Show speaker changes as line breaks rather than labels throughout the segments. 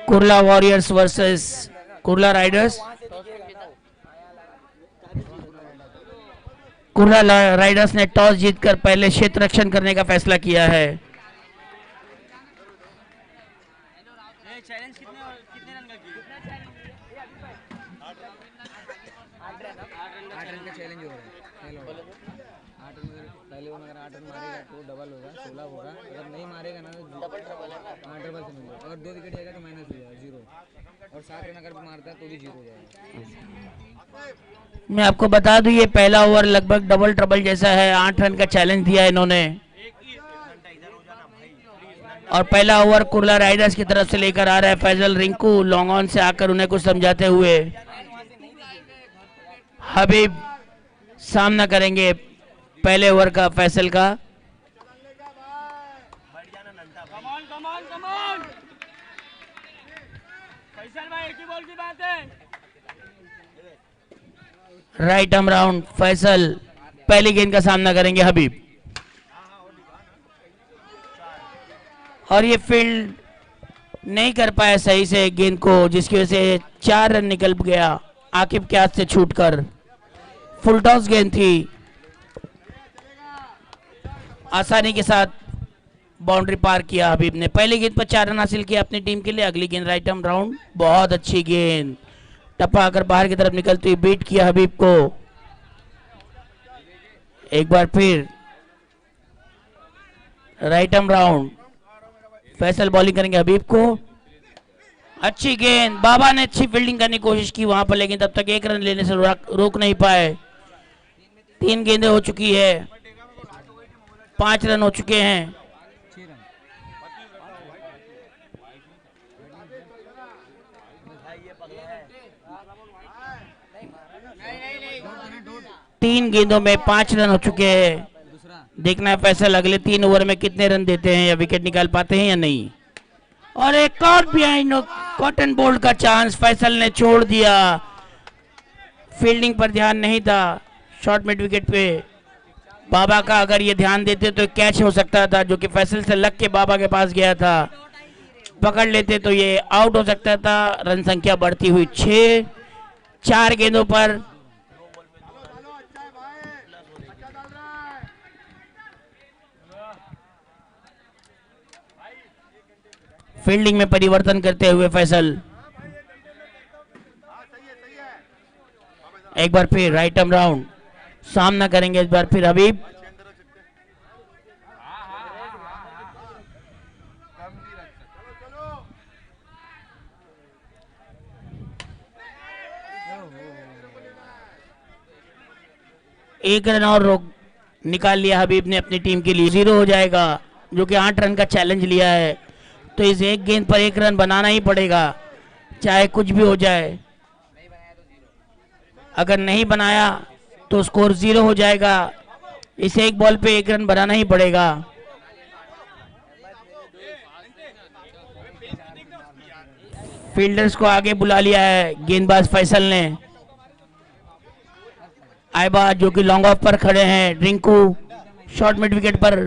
Kurla warriors versus Kurla Riders. Kurla Riders ने toss जीतकर पहले क्षेत्र रक्षण करने का फैसला किया है।
अगर 2 विकेट जाएगा तो माइनस हो जाएगा 0 और 7 रन अगर मारता है तो भी 0 हो जाएगा।
मैं आपको बता दूं ये पहला ओवर लगभग डबल ट्रबल जैसा है। 8 रन का चैलेंज दिया इन्होंने और पहला ओवर कुर्ला राइडर्स की तरफ से लेकर आ रहा है फैजल रिंकू लॉन्ग ऑन से आकर उन्हें कुछ समझाते हुए। हबीब सामना करेंगे पहले ओवर का फैसल का। राइट आर्म राउंड फैसल पहली गेंद का सामना करेंगे हबीब और ये फील्ड नहीं कर पाया सही से गेंद को, जिसकी वजह से 4 रन निकल गया आकिब के हाथ से छूटकर। फुल टॉस गेंद थी, आसानी के साथ बाउंड्री पार किया हबीब ने। पहली गेंद पर 4 रन हासिल किया अपनी टीम के लिए। अगली गेंद राइट आर्म राउंड, बहुत अच्छी गेंद टप्पा आकर बाहर की तरफ निकलती हुई बीट किया हबीब को। एक बार फिर right arm round, Faisal bowling करेंगे हबीब को। अच्छी गेंद, बाबा ने अच्छी फील्डिंग करने की कोशिश की वहां पर, लेकिन तब तक 1 रन लेने से रोक नहीं पाए। 3 गेंदें हो चुकी है, 5 रन हो चुके हैं। तीन गेंदों में 5 रन हो चुके हैं। देखना है फैसल अगले 3 ओवर में कितने रन देते हैं या विकेट निकाल पाते हैं या नहीं। और एक और बिहाइंड कॉटन बोल्ट का चांस फैसल ने छोड़ दिया। फील्डिंग पर ध्यान नहीं था शॉर्ट मिड विकेट पे। बाबा का अगर ये ध्यान देते तो कैच हो सकता था, जो कि फैसल से लग के बाबा के पास गया था। पकड़ लेते तो ये आउट हो सकता था। रन संख्या बढ़ती हुई 6, 4 गेंदों पर। फील्डिंग में परिवर्तन करते हुए फैसल एक बार फिर राइट आर्म राउंड, सामना करेंगे इस बार फिर हबीब। एक रन और रोक निकाल लिया हबीब ने अपनी टीम के लिए। 0 हो जाएगा, जो कि 8 रन का चैलेंज लिया है। तो इस एक गेंद पर 1 रन बनाना ही पड़ेगा, चाहे कुछ भी हो जाए। अगर नहीं बनाया तो स्कोर 0 हो जाएगा। इस एक बॉल पे 1 रन बनाना ही पड़ेगा। फील्डर्स को आगे बुला लिया है गेंदबाज फैसल ने। आयबा जो कि लॉन्ग ऑफ पर खड़े हैं, रिंकू शॉर्ट मिड विकेट पर।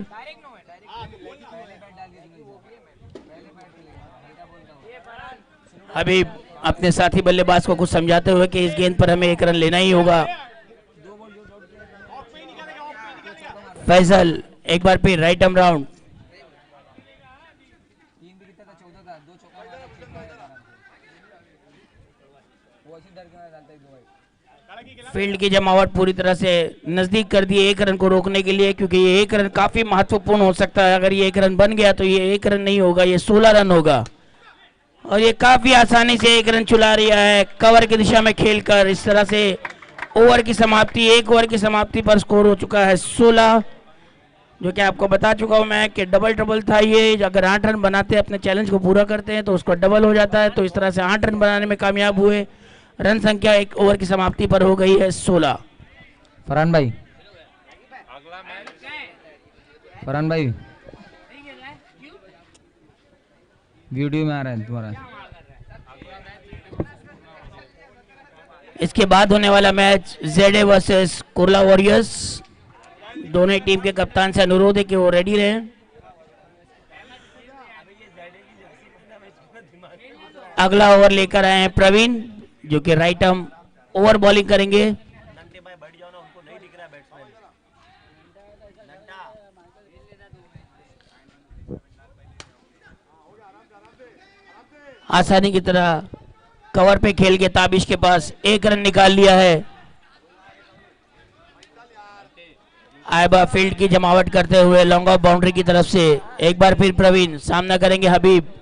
हबीब अपने साथी बल्लेबाज को कुछ समझाते हुए कि इस गेंद पर हमें 1 रन लेना ही होगा। फैसल एक बार फिर राइट आर्म राउंड, फील्ड की जमावट पूरी तरह से नजदीक कर दिए 1 रन को रोकने के लिए, क्योंकि ये 1 रन काफी महत्वपूर्ण हो सकता है। अगर ये 1 रन बन गया तो ये 1 रन नहीं होगा, ये 16 रन होगा। और ये काफी आसानी से 1 रन चुला रहा है कवर की दिशा में खेलकर। इस तरह से ओवर की समाप्ति, 1 ओवर की समाप्ति पर स्कोर हो चुका है 16, जो कि आपको बता चुका हूं मैं कि डबल ट्रबल था ये। अगर 8 रन बनाते अपने चैलेंज को पूरा करते हैं तो उसको डबल हो जाता है। तो इस तरह से 8 रन बनाने में कामयाब हुए। रन संख्या 1 ओवर की समाप्ति पर हो गई है 16।
फरहान भाई, फरहान भाई वीडियो में आ रहा है तुम्हारा।
इसके बाद होने वाला मैच जेडे वर्सेस कुर्ला वॉरियर्स। दोनों टीम के कप्तान से अनुरोध है कि वो रेडी रहें। अगला ओवर लेकर आए हैं प्रवीण, जो कि राइट आर्म ओवर बॉलिंग करेंगे। आसानी की तरह कवर पे खेल के ताबिश के पास 1 रन निकाल लिया है। आयबा फील्ड की जमावट करते हुए लॉन्ग ऑफ बाउंड्री की तरफ से एक बार फिर प्रवीण सामना करेंगे हबीब।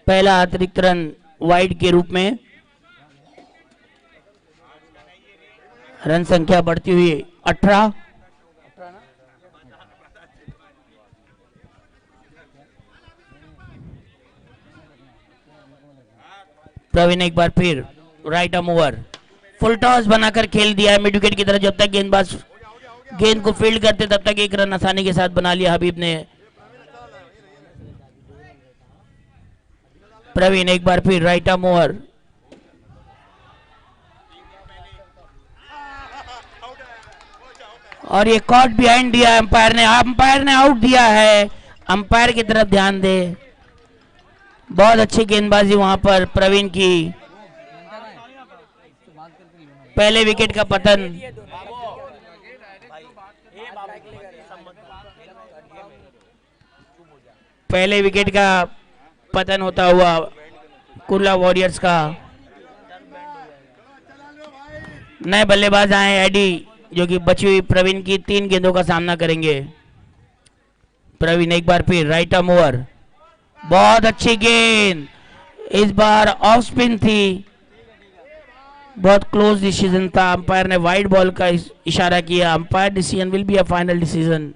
पहला अतिरिक्त रन वाइड के रूप में। रन संख्या बढ़ती हुई 18। प्रवीण एक बार फिर right arm over, full toss बनाकर खेल दिया है मिड विकेट की तरफ। जब तक गेंदबाज गेंद को फील्ड करते तब तक 1 रन आसानी के साथ बना लिया हबीब ने। प्रवीण एक बार फिर राइट आर्म ओवर, और ये कॉट बिहाइंड दिया अंपायर ने आउट दिया है। अंपायर की तरफ ध्यान दे, बहुत अच्छी गेंदबाजी वहां पर प्रवीण की। पहले विकेट का पतन। पहले विकेट का पतन होता हुआ कुर्ला वॉरियर्स का। नए बल्लेबाज आए एडी, जो कि बची हुई प्रवीण की 3 गेंदों का सामना करेंगे। प्रवीण एक बार फिर राइट आर्म ओवर, बहुत अच्छी गेंद, इस बार ऑफ स्पिन थी। बहुत क्लोज डिसीजन था। अंपायर ने वाइड बॉल का इशारा किया। Umpire decision will be a final decision.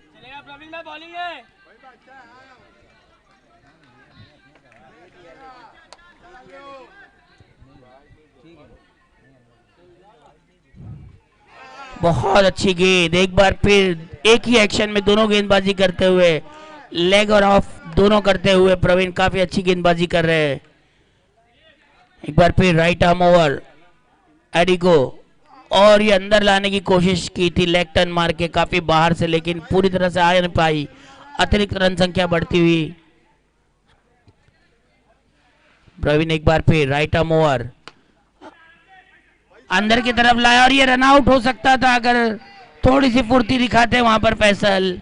बहुत अच्छी गेंद, एक बार फिर एक ही एक्शन में दोनों गेंदबाजी करते हुए, लेग और ऑफ दोनों करते हुए प्रवीण काफी अच्छी गेंदबाजी कर रहे हैं। एक बार फिर राइट आर्म ओवर एडी को, और ये अंदर लाने की कोशिश की थी लेग टर्न मार के काफी बाहर से, लेकिन पूरी तरह से आ नहीं पाई। अतिरिक्त रन संख्या बढ़ती हुई। प्रवीण एक बार फिर राइट आर्म ओवर अंदर की तरफ लाया, और ये रन आउट हो सकता था अगर थोड़ी सी फुर्ती दिखाते वहां पर फैसल।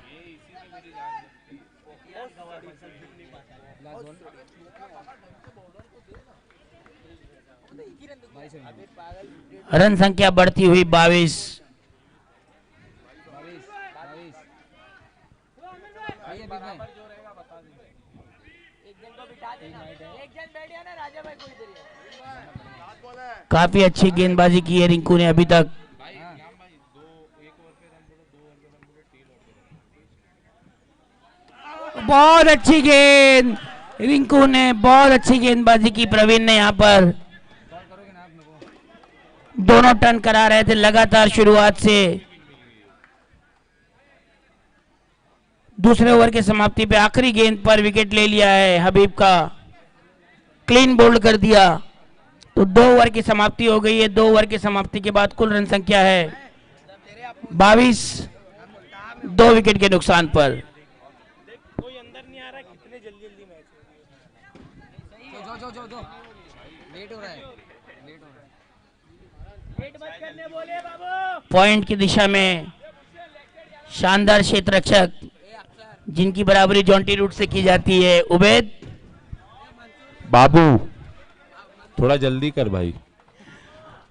रन संख्या बढ़ती हुई 22। काफी अच्छी गेंदबाजी की है रिंकू ने अभी तक। बहुत अच्छी गेंद रिंकू ने, बहुत अच्छी गेंदबाजी की प्रवीण ने। यहाँ पर दोनों टर्न करा रहे थे लगातार शुरुआत से। दूसरे ओवर की समाप्ति पे आखिरी गेंद पर विकेट ले लिया है हबीब का, क्लीन बोल्ड कर दिया। तो 2 ओवर की समाप्ति हो गई है। 2 ओवर की समाप्ति के बाद कुल रन संख्या है 22, 2 विकेट के नुकसान पर।
कोई अंदर नहीं आ रहा, कितने जल्दी जल्दी मैच
लेट हो रहा है।
पॉइंट की दिशा में शानदार क्षेत्र रक्षक, जिनकी बराबरी जॉन्टी रूट से की जाती है, उबैद।
बाबू थोड़ा जल्दी कर भाई।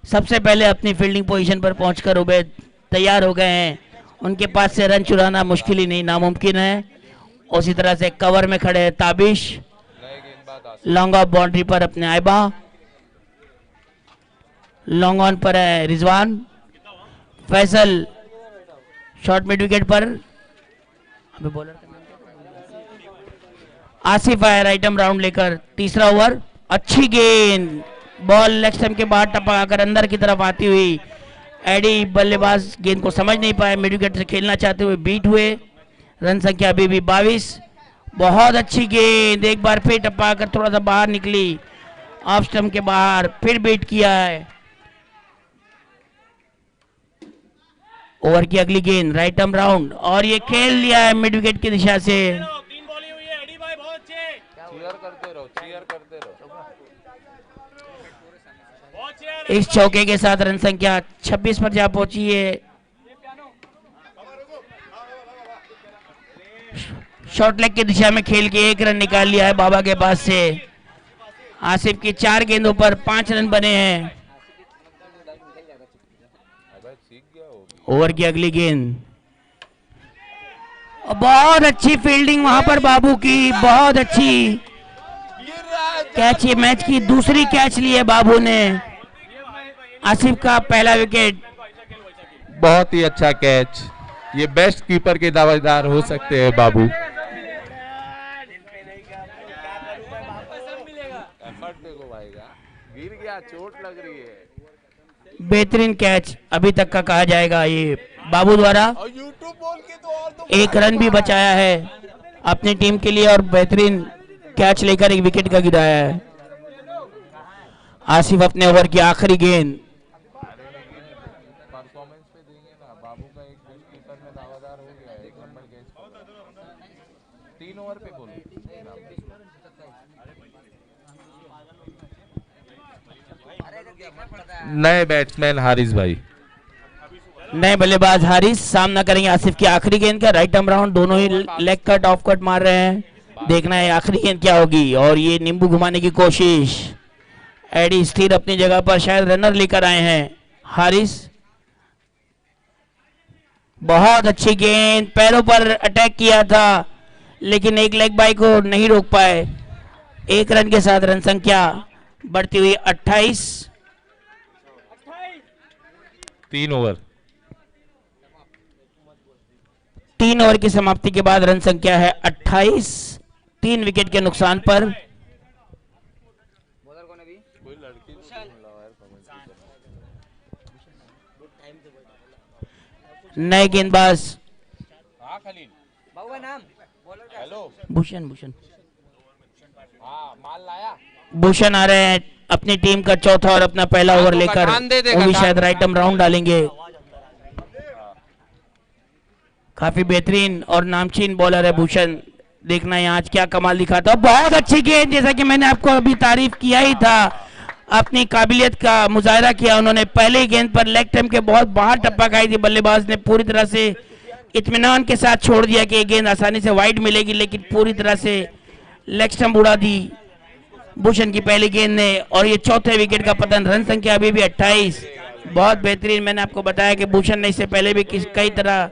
सबसे पहले अपनी फील्डिंग पोजीशन पर पहुंचकर उबैद तैयार हो गए हैं। उनके पास से रन चुराना मुश्किल ही नहीं, नामुमकिन है। उसी तरह से कवर में खड़े हैं ताबिश, लॉन्ग ऑफ बाउंड्री पर अपने आयबा, लॉन्ग ऑन पर है Rizwan, Faisal short mid wicket पर। अभी बॉलर का नाम आसिफ है राइट आर्म राउंड लेकर। तीसरा ओवर, अच्छी गेंद, बॉल लेग स्टंप के बाहर टपकाकर अंदर की तरफ आती हुई। एडी बल्लेबाज गेंद को समझ नहीं पाए, मिड विकेट से खेलना चाहते हुए बीट हुए। रन संख्या अभी भी 22। बहुत अच्छी गेंद, एक बार फिर टपकाकर थोड़ा सा बाहर निकली, ऑफ स्टंप के बाहर, फिर बीट किया है। ओवर की अगली गेंद राइट आर्म राउंड और ये खेल लिया है मिड विकेट की दिशा से।
3 बॉलें हुई है एडी भाई, बहुत अच्छे,
चीयर करते रहो, चीयर करते रहो।
बहुत अच्छे।
इस चौके के साथ रन संख्या 26 पर जा पहुंची है। शॉर्ट लेग की दिशा में खेल के 1 रन निकाल लिया है बाबा के पास से। आसिफ की 4 गेंदों पर 5 रन बने हैं। ओवर की अगली गेंद बहुत अच्छी फील्डिंग वहां पर बाबू की, बहुत अच्छी कैच, ये मैच की दूसरी कैच ली है बाबू ने। आसिफ का पहला विकेट।
बहुत ही अच्छा कैच, ये बेस्ट कीपर के दावेदार हो सकते हैं बाबू। एफर्ट देखो भाई का, गिर गया, चोट लग रही है।
बेहतरीन कैच अभी तक का कहा जाएगा ये बाबू द्वारा।
और यूट्यूब बोल के तो और तो
1 रन भी बचाया है अपनी टीम के लिए और बेहतरीन कैच लेकर 1 विकेट का गिराया है। आसिफ अपने ओवर की आखिरी गेंद।
परफॉर्मेंस पे देंगे ना, बाबू का एक बेस्ट कीपर में दावेदार हो गया है 1 नंबर कैच। 3 ओवर पे बोलो। नए बैट्समैन हारिस भाई,
नए बल्लेबाज हारिस सामना करेंगे आसिफ की आखिरी गेंद का। राइट आर्म राउंड, दोनों ही लेग कट ऑफ कट मार रहे हैं। देखना है आखिरी गेंद क्या होगी। और ये नींबू घुमाने की कोशिश। एडी स्थिर अपनी जगह पर, शायद रनर लेकर आए हैं हारिस। बहुत अच्छी गेंद, पैरों पर अटैक किया था लेकिन एक लेग बाई को नहीं रोक पाए। 1 रन के साथ रन संख्या बढ़ती हुई 28।
3 ओवर।
3 ओवर की समाप्ति के बाद रन संख्या है 28, 3 विकेट के नुकसान पर।
बॉलर कौन है अभी?
कोई लड़की
नए गेंदबाज
हाँ खलील,
बाबू का नाम बॉलर का?
हेलो,
भूषण
हाँ माल लाया।
भूषण आ रहे हैं अपनी टीम का चौथा और अपना पहला ओवर लेकर।
गठान दे दे,
वो भी
गठान।
शायद राइट आर्म राउंड डालेंगे। काफी बेहतरीन और नामचीन बॉलर है भूषण। देखना है आज क्या कमाल दिखाता। बहुत अच्छी गेंद, जैसा कि मैंने आपको अभी तारीफ किया ही था, अपनी काबिलियत का मुजाहरा किया उन्होंने। पहले गेंद पर लेग स्टंप के बहुत बाहर टप्पा खाई थी, बल्लेबाज ने पूरी तरह से इत्मीनान के साथ छोड़ दिया कि ये गेंद आसानी से वाइड मिलेगी, लेकिन पूरी तरह से लेग स्टंप उड़ा दी भूषण की पहली गेंद ने। और ये चौथे विकेट का पतन। रन संख्या अभी भी 28। बहुत बेहतरीन, मैंने आपको बताया कि भूषण ने इससे पहले भी कई तरह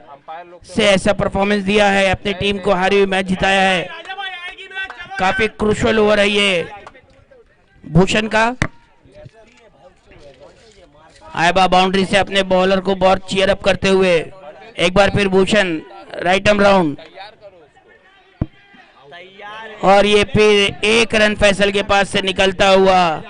से ऐसा परफॉर्मेंस दिया है, अपनी टीम को हारी हुई मैच जिताया है। काफी क्रूशियल ओवर है ये भूषण का। आयबा बाउंड्री से अपने बॉलर को बहुत चीयर अप करते हुए एक बार फिर भूषण राइट आर्म राउंड। और ये फिर 1 रन फैसल के पास से निकलता हुआ।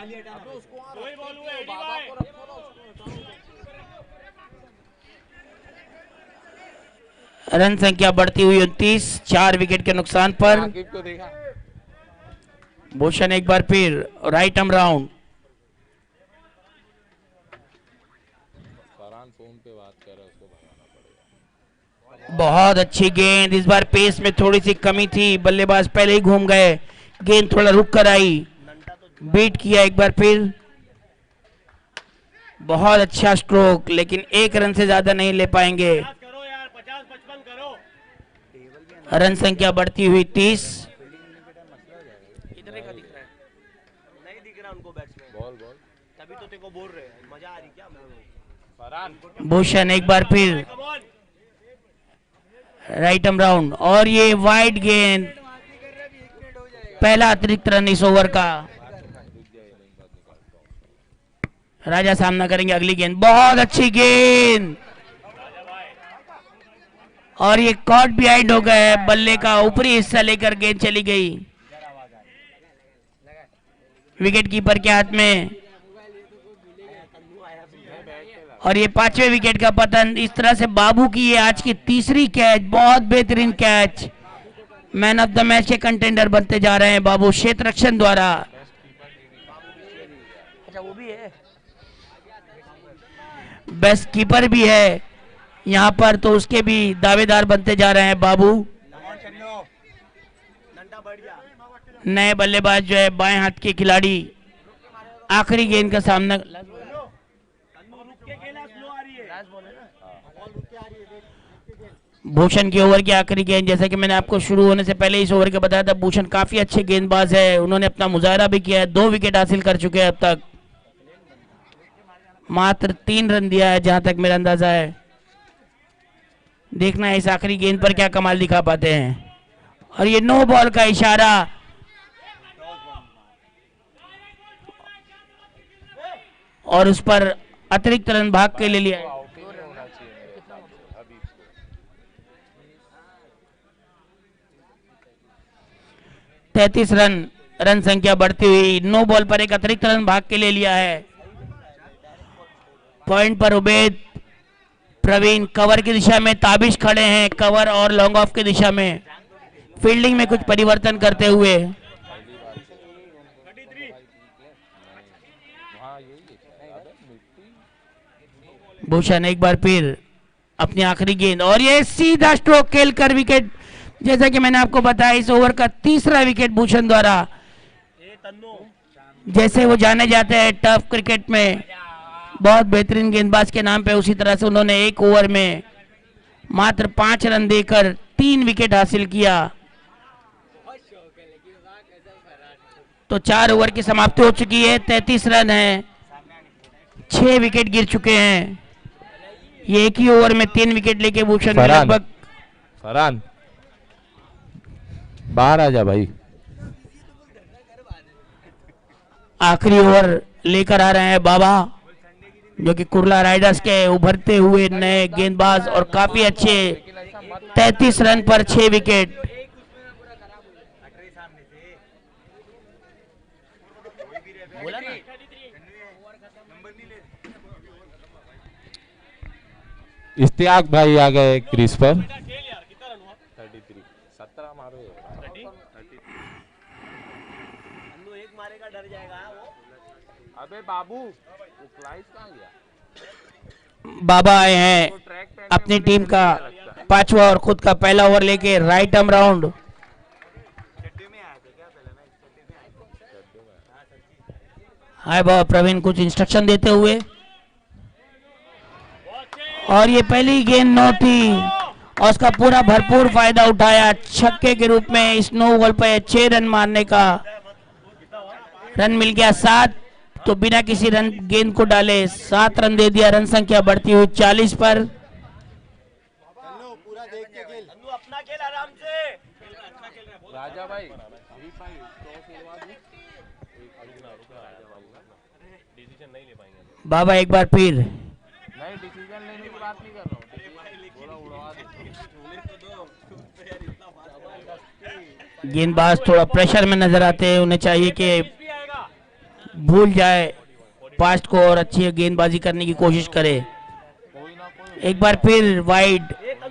रन संख्या बढ़ती हुई 29, 4 विकेट के नुकसान पर।
को देखा,
भूषण एक बार फिर right arm round.
Farhan phone पे बात कर रहा है, उसको भगाना पड़ेगा।
बहुत अच्छी गेंद, इस बार पेस में थोड़ी सी कमी थी, बल्लेबाज पहले ही घूम गए, गेंद थोड़ा रुक कर आई, बीट किया एक बार फिर। बहुत अच्छा स्ट्रोक, लेकिन 1 रन से ज्यादा नहीं ले पाएंगे।
करो यार, 50-55 करो।
रन संख्या बढ़ती हुई 30।
कितने का दिख रहा है? नहीं दिख रहा उनको बैट्समैन।
बॉल बॉल
तभी तो तेरे को बोल रहे हैं, मजा आ रही क्या?
फरहान
भूषण एक बार फिर
come on.
Right arm round. और ये वाइड गेंद, पहला अतिरिक्त रन इस ओवर का। राजा सामना करेंगे अगली गेंद। बहुत अच्छी गेंद, और ये कॉट बिहाइंड हो गया है, बल्ले का ऊपरी हिस्सा लेकर गेंद चली गई विकेट कीपर के हाथ में। और ये 5वें विकेट का पतन। इस तरह से बाबू की ये आज की तीसरी कैच, बहुत बेहतरीन catch. Man of the match के कंटेंडर बनते जा रहे हैं बाबू, क्षेत्र रक्षण द्वारा।
अच्छा वो भी है।
बेस्ट कीपर भी है, यहाँ पर तो उसके भी दावेदार बनते जा रहे हैं बाबू। नए बल्लेबाज जो है बाएं हाथ के खिलाड़ी आखिरी गेंद का सामना। भूषण की ओवर की आखिरी गेंद, जैसा कि मैंने आपको शुरू होने से पहले इस ओवर के बताया था, भूषण काफी अच्छे गेंदबाज है, उन्होंने अपना मुजाहरा भी किया है, 2 विकेट हासिल कर चुके हैं अब तक, मात्र 3 रन दिया है जहां तक मेरा अंदाजा है। देखना है इस आखिरी गेंद पर क्या कमाल दिखा पाते हैं। और ये नो बॉल का इशारा, और उस पर अतिरिक्त रन भाग के ले लिया है। 33 रन संख्या बढ़ती हुई, नो बॉल पर एक अतिरिक्त रन भाग के ले लिया है। पॉइंट पर उबैद, प्रवीण कवर की दिशा में, ताबिश खड़े हैं कवर और लॉन्ग ऑफ की दिशा में, फील्डिंग में कुछ परिवर्तन करते हुए। भूषण एक बार फिर अपनी आखिरी गेंद, और ये सीधा स्ट्रोक खेलकर विकेट। जैसा कि मैंने आपको बताया, इस ओवर का तीसरा विकेट भूषण द्वारा। जैसे वो जाने जाते हैं टफ क्रिकेट में बहुत बेहतरीन गेंदबाज के नाम पे, उसी तरह से उन्होंने एक ओवर में मात्र 5 रन देकर 3 विकेट हासिल किया। तो 4 ओवर की समाप्ति हो चुकी है, 33 रन है, 6 विकेट गिर चुके हैं। ये एक ही ओवर में 3 विकेट लेके भूषण लगभग।
फरहान बाहर आ जा भाई।
आखिरी ओवर लेकर आ रहे हैं बाबा, जो कि कुर्ला राइडर्स के उभरते हुए नए गेंदबाज, और काफी अच्छे 33 रन पर 6 विकेट।
इश्तियाक भाई आ गए क्रीज पर। 33 17 मारो। अबे बाबू क्लाइस कहाँ गया?
बाबा आए हैं अपनी टीम का 5वां और खुद का पहला ओवर लेके राइट आर्म राउंड। हाय बाबा प्रवीण कुछ इंस्ट्रक्शन देते हुए, और ये पहली गेंद नो थी और उसका पूरा भरपूर फायदा उठाया छक्के के रूप में। इस नो बॉल पर 6 रन मारने का रन मिल गया 7, तो बिना किसी रन गेंद को डाले 7 रन दे दिया। रन संख्या बढ़ती हुई 40 पर।
राजा भाई
बाबा एक बार फिर
नहीं, डिसीजन लेने की बात नहीं कर रहा हूँ, उड़वा दे।
गेंदबाज थोड़ा प्रेशर में नजर आते हैं, उन्हें चाहिए कि भूल जाए पास्ट को और अच्छी गेंदबाजी करने की कोशिश करे। एक बार फिर वाइड,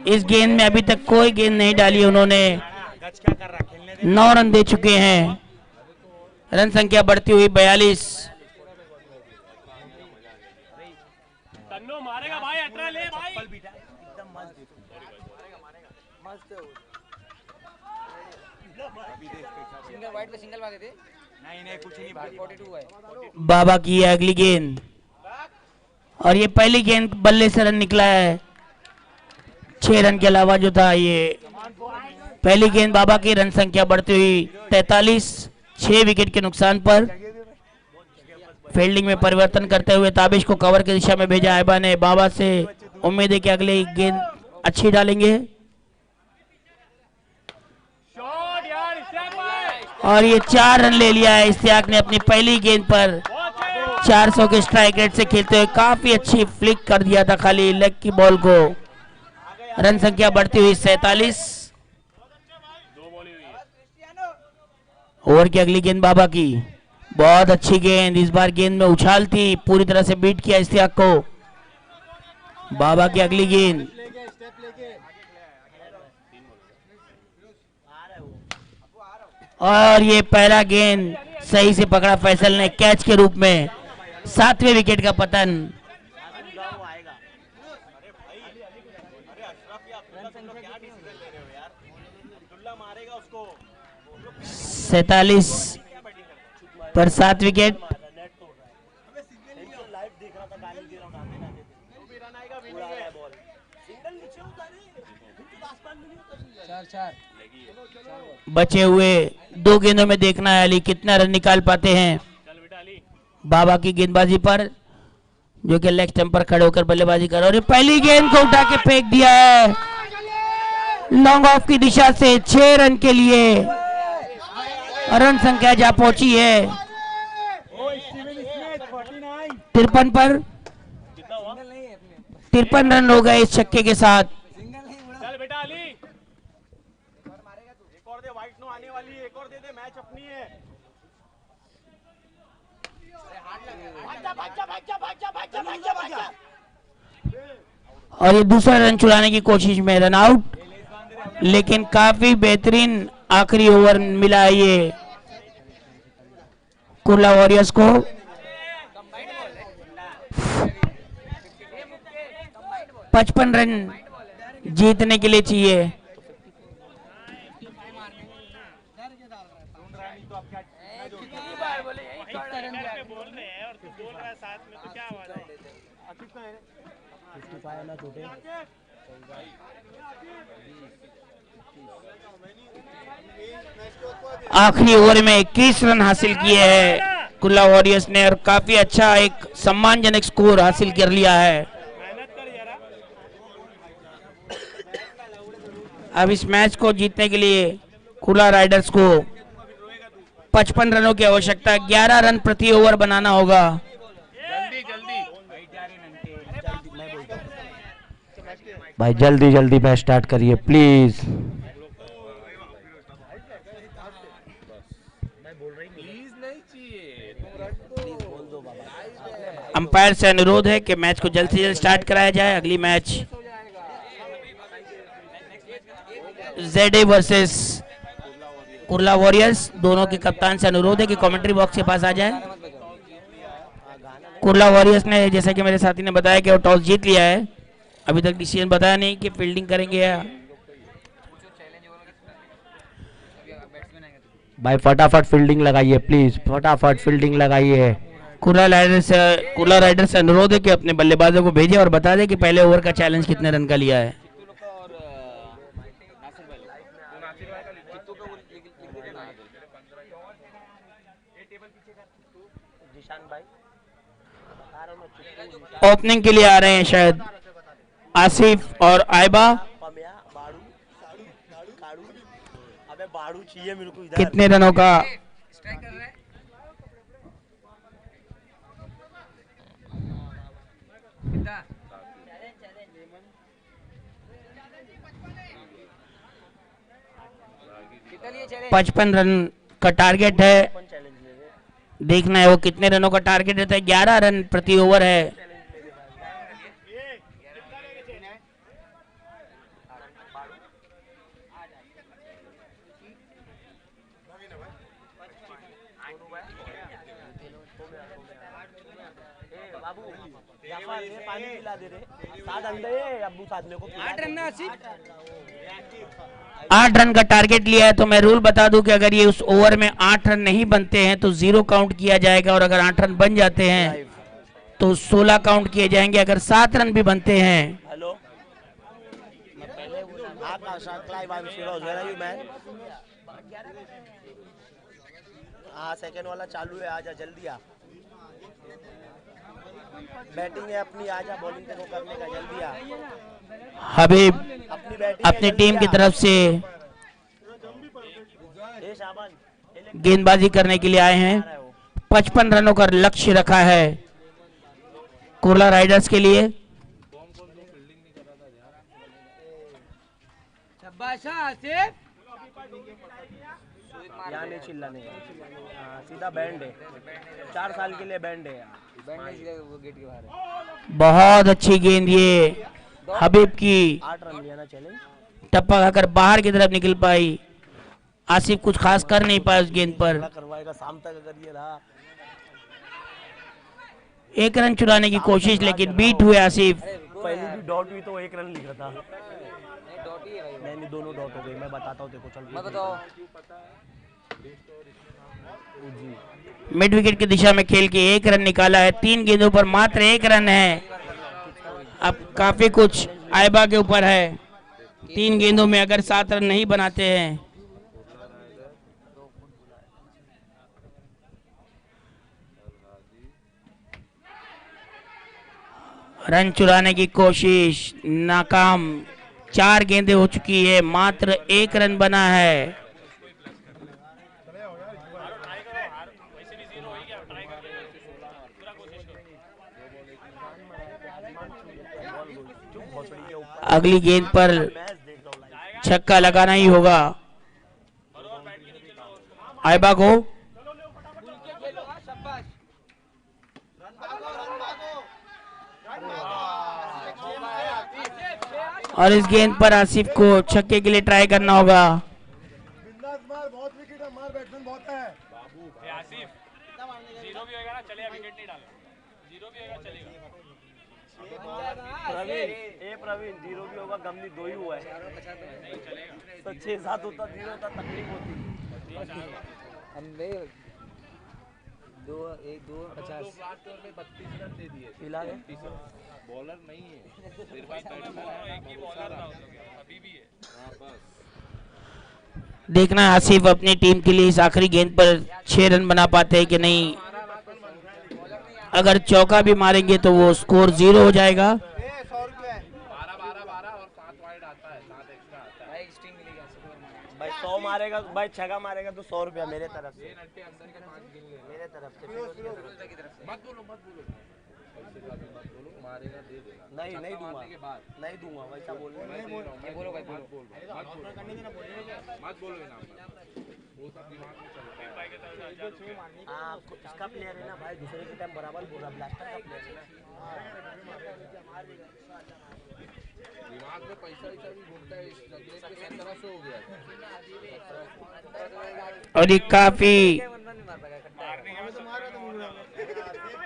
इस गेंद में अभी तक कोई गेंद नहीं डाली उन्होंने, 9 रन दे चुके हैं। रन संख्या बढ़ती हुई 42।
सिंगल भागे थे। नहीं कुछ नहीं भागे, 42 है।
बाबा की है अगली गेंद, और ये पहली गेंद बल्ले से रन निकला है। 6 रन के अलावा जो था ये पहली गेंद बाबा की। रन संख्या बढ़ती हुई 43, 6 विकेट के नुकसान पर। फील्डिंग में परिवर्तन करते हुए ताबिश को कवर की दिशा में भेजा ऐबा ने। बाबा से उम्मीद है कि अगली गेंद अच्छी डालेंगे, और ये 4 रन ले लिया है इश्तियाक ने अपनी पहली गेंद पर। 400 के स्ट्राइक रेट से खेलते हुए काफी अच्छी फ्लिक कर दिया था खाली लेग की बॉल को। रन संख्या बढ़ती हुई 47। ओवर की अगली गेंद बाबा की, बहुत अच्छी गेंद, इस बार गेंद में उछाल थी, पूरी तरह से बीट किया इश्तियाक को। बाबा की अगली गेंद, और ये पहला गेंद सही से पकड़ा फैसल ने कैच के रूप में। 7वें विकेट का पतन। सैतालीस पर 7 विकेट।
चार चार
बचे हुए 2 गेंदों में देखना है अली कितना रन निकाल पाते हैं बाबा की गेंदबाजी पर, जो कि लेग स्टंप पर खड़े होकर बल्लेबाजी कर रहे हैं। और ये पहली गेंद को उठा के फेंक दिया है लॉन्ग ऑफ की दिशा से। 6 रन के लिए रन संख्या जा पहुंची है 53 पर। 53 रन हो गए इस छक्के के साथ।
चल बेटा अली, एक और दे, वाइट नो आने वाली है, एक और दे दे, मैच अपनी है।
और ये दूसरा रन चुराने की कोशिश में, रन आउट, लेकिन काफी बेहतरीन आखिरी ओवर मिला है ये कुर्ला वॉरियर्स को। पचपन रन जीतने के लिए चाहिए।
बोल रहे हैं और तू बोल रहा है साथ में, तो क्या आवाज है?
आखिरी ओवर में 21 रन हासिल किए हैं कुर्ला वॉरियर्स ने और काफी अच्छा एक सम्मानजनक स्कोर हासिल कर लिया है।
मेहनत कर जरा।
अब इस मैच को जीतने के लिए कुर्ला राइडर्स को 55 रनों की आवश्यकता, 11 रन प्रति ओवर बनाना होगा।
भाई जल्दी जल्दी मैच स्टार्ट करिए प्लीज।
अंपायर से अनुरोध है कि मैच को जल्द से जल्द स्टार्ट कराया जाए। अगली match ZA versus Kurla warriors, दोनों के कप्तान से अनुरोध है कि कमेंट्री बॉक्स के पास आ जाए। कुर्ला वॉरियर्स ने, जैसा कि मेरे साथी ने बताया, कि वो टॉस जीत लिया है। अभी तक डिसीजन बताया नहीं कि फील्डिंग करेंगे या।
भाई फटाफट फील्डिंग लगाइए प्लीज, फटाफट फील्डिंग लगाइए।
कुर्ला राइडर्स से अनुरोध है कि अपने बल्लेबाजों को भेजे और बता दे कि पहले ओवर का चैलेंज कितने रन का लिया है। ओपनिंग के लिए आ रहे हैं शायद आसिफ और आयबा। कितने रनों का? पचपन रन का टारगेट है। देखना है वो कितने रनों का टारगेट रहता है। 11 रन प्रति ओवर है।
पानी पिला दे रे, साथ अंदर अब्बू साथ में को 8 रन ना
8 रन का टारगेट लिया है। तो मैं रूल बता दूं कि अगर ये उस ओवर में 8 रन नहीं बनते हैं तो 0 काउंट किया जाएगा, और अगर 8 रन बन जाते हैं तो 16 काउंट किए जाएंगे। अगर 7 रन भी बनते हैं।
हेलो, मैं पहले आपका Clive I am serious, where are you man? हां, सेकंड वाला चालू है, आजा जल्दी आ। बैटिंग है अपनी, आजा बॉलिंग को करने का, जल्दी आ।
हबीब
अपनी बैटिंग
अपनी टीम की तरफ से गेंदबाजी करने के लिए आए हैं। 55 रनों का लक्ष्य रखा है कुर्ला राइडर्स के लिए।
यहाँ नहीं चिल्लाने का, सीधा बैंड है, 4 साल के लिए बैंड है। गेट के बाहर है।
बहुत अच्छी गेंद ये हबीब की,
8 रन लिया ना चैलेंज।
टप्पा खाकर बाहर की तरफ निकल पाई। आसिफ कुछ खास कर नहीं पाया उस गेंद पर।
करवाएगा शाम तक अगर ये रहा।
1 रन चुराने की कोशिश, लेकिन बीट हुए आसिफ।
पहली भी डॉट हुई तो 1 रन लिखा था।
डॉट ही है भाई।
नहीं दोनों डॉट हो गई, मैं बताता हूँ तेरे को, चल
मैं बताओ।
मिड विकेट की दिशा में खेल के 1 रन निकाला है। 3 गेंदों पर मात्र 1 रन है। अब काफी कुछ आयबा के ऊपर है। 3 गेंदों में अगर 7 रन नहीं बनाते हैं रन चुराने की कोशिश नाकाम। 4 गेंदें हो चुकी है, मात्र 1 रन बना है। अगली गेंद पर छक्का लगाना ही होगा आयबा को। और इस गेंद पर आसिफ को छक्के के लिए ट्राई करना होगा।
बहुत विकेट है, मार बैट्समैन बहुत है।
आसिफ 0 भी होगा ना चलेगा, विकेट नहीं डालना। 0 भी होगा चलेगा।
प्रवीण 0 भी होगा, गम नहीं, 2 ही हुआ है। तो 6-7 होता, 0 होता, तकलीफ होती।
हम बे 2 1 2 50
में 32 रन दे दिए।
मिला है
बॉलर नहीं है, मेरे पास बैट्समैन है,
एक ही बॉलर था अभी भी है।
हाँ बस
देखना है आसिफ अपनी टीम के लिए इस आखिरी गेंद पर 6 रन बना पाते हैं कि नहीं। अगर चौका भी मारेंगे तो वो स्कोर 0 हो जाएगा।
12 और 7 वाइड आता है, 7 एक्स्ट्रा आता है।
भाई स्ट्रिंग मिलेगी
भाई 100 मारेगा, भाई छक्का मारेगा तो 100 रुपया मेरे तरफ से।
नट्टे अंदर के 5 गिन ले।
मेरे तरफ से
मत बोलो ऐसे का भी मत बोलो, मारेगा दे देगा।
नहीं
छक्का
दूंगा,
मारने के बाद
नहीं दूंगा वैसा बोल
मैं दे रहा हूं, मैं
बोलो भाई,
मत बोल मत बोलो इनाम वो सब दिमाग में चलता है।
हाँ इसका प्लेयर है ना भाई, दूसरे के टाइम बराबर बोल रहा, ब्लास्टर का प्लेयर है ना।
दिमाग में पैसा वैसा भी घूमता है, इस नगले के 1700 हो गया था।
और ये काफी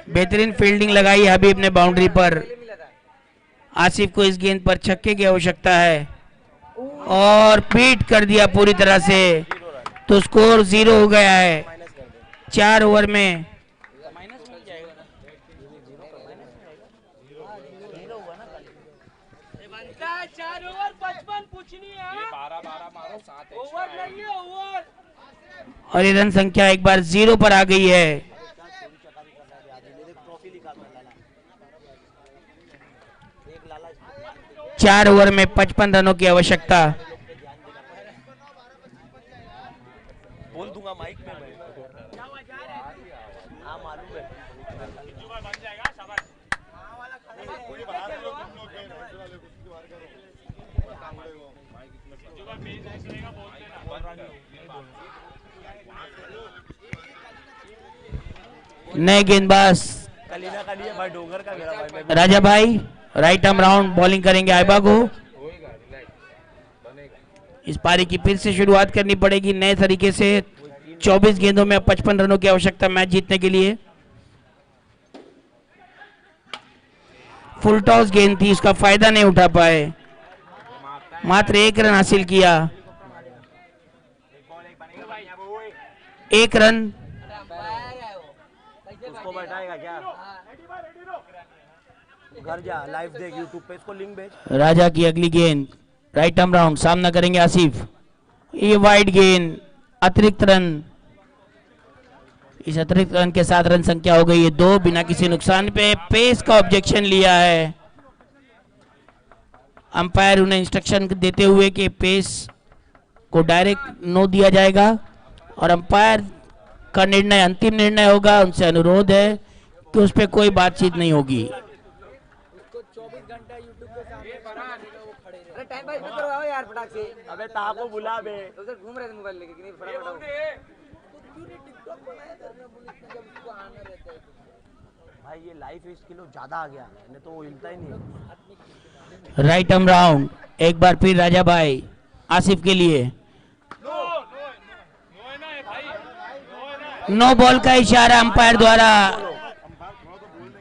बेहतरीन फील्डिंग लगाई है हबीब ने बाउंड्री पर। आसिफ को इस गेंद पर छक्के की आवश्यकता है और पीट कर दिया पूरी तरह से, तो स्कोर 0 हो गया है 4 ओवर में।
ये 12 मारो 7 एक्स्ट्रा।
और ये रन संख्या एक बार 0 पर आ गई है। 4 ओवर में 55 रनों की आवश्यकता।
बोल दूंगा माइक में मैं। हाँ मालूम है।
नए गेंदबाज
कलीना का लिए भाई, डोगर का मेरा भाई।
राजा भाई राइट आर्म राउंड बॉलिंग करेंगे आयबा को।
होएगा, रिलैक्स बनेगा।
इस पारी की फिर से शुरुआत करनी पड़ेगी नए तरीके से। 24 गेंदों में 55 रनों की आवश्यकता मैच जीतने के लिए। फुल टॉस गेंद थी, उसका फायदा नहीं उठा पाए, मात्र 1 रन हासिल किया। 1 रन।
उसको बैठाएगा क्या? घर जा, लाइव देख यूट्यूब पे, इसको लिंक भेज।
राजा की अगली गेंद राइट आर्म राउंड, सामना करेंगे आसिफ। ये वाइड गेंद, अतिरिक्त रन। इस अतिरिक्त रन के साथ रन संख्या हो गई है 2 बिना किसी नुकसान पे। पेस का ऑब्जेक्शन लिया है अंपायर, उन्हें इंस्ट्रक्शन देते हुए कि पेस को डायरेक्ट नो दिया जाएगा और अंपायर का निर्णय अंतिम निर्णय होगा। उनसे अनुरोध है कि उस पर कोई बातचीत नहीं होगी।
अरे टाइम पास मत करो आओ यार फटाक से।
अबे ता को बुला बे।
उधर घूम रहे थे मोबाइल लेके कि नहीं, फटाफट आओ।
भाई ये लाइफ 1 किलो ज्यादा आ गया, नहीं तो वो हिलता ही नहीं।
राइट आर्म राउंड एक बार फिर राजा भाई आसिफ के लिए। नो बॉल का इशारा अंपायर द्वारा।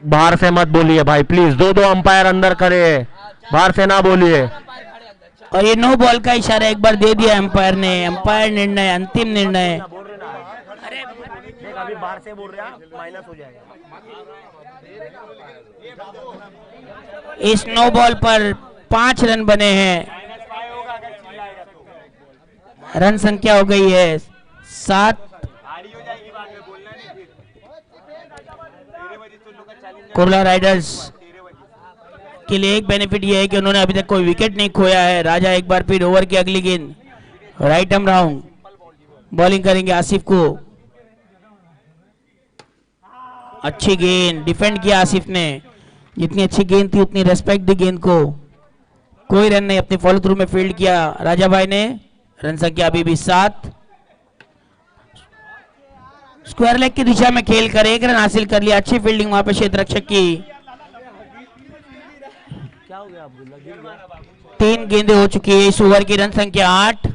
बाहर से मत बोलिए भाई प्लीज, 2 अंपायर अंदर खड़े हैं, बाहर से ना बोलिए।
और ये नो बॉल का इशारा एक बार दे दिया एम्पायर ने। एम्पायर निर्णय, अंतिम निर्णय।
बोल रहे ना, अरे देख अभी बाहर से बोल रहे हैं माइनस हो जाएगा।
इस नो बॉल पर 5 रन बने हैं। रन संख्या हो गई है 7। कुर्ला राइडर्स के लिए एक बेनिफिट यह है कि उन्होंने अभी तक कोई विकेट नहीं खोया है। राजा एक बार फिर ओवर की अगली गेंद राइट आर्म राउंड बॉलिंग करेंगे आसिफ को। अच्छी गेंद डिफेंड किया आसिफ ने। जितनी अच्छी गेंद थी उतनी रेस्पेक्ट दी गेंद को। कोई रन नहीं, अपने फॉलो थ्रू में फील्ड किया राजा भाई ने। रन संख्या अभी भी 7। स्क्वायर लेग की दिशा में खेल कर 1 रन हासिल कर लिया। अच्छी फील्डिंग वहां पे क्षेत्र रक्षक की।
क्या हो गया अब्दुल्ला, गिर गया?
3 गेंदें हो चुकी है इस ओवर की। रन संख्या 8।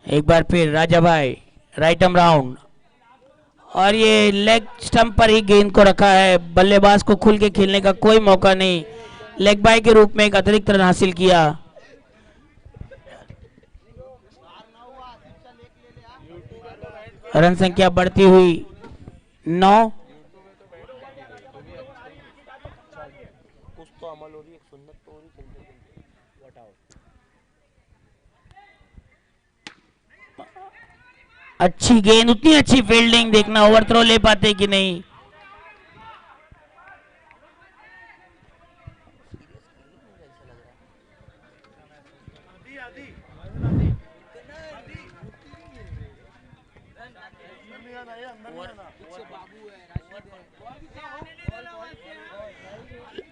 एक बार फिर राजा भाई राइट आर्म राउंड और ये लेग स्टंप पर ही गेंद को रखा है। बल्लेबाज को खुल के खेलने का कोई मौका नहीं। लेग बाय के रूप में एक अतिरिक्त रन हासिल किया। रन संख्या बढ़ती हुई 9।
कुछ तो अमल हो रही है, एक सुन्नत तो हो रही, चलते चलते हटाओ।
अच्छी गेंद, उतनी अच्छी फील्डिंग। देखना ओवर थ्रो ले पाते कि नहीं।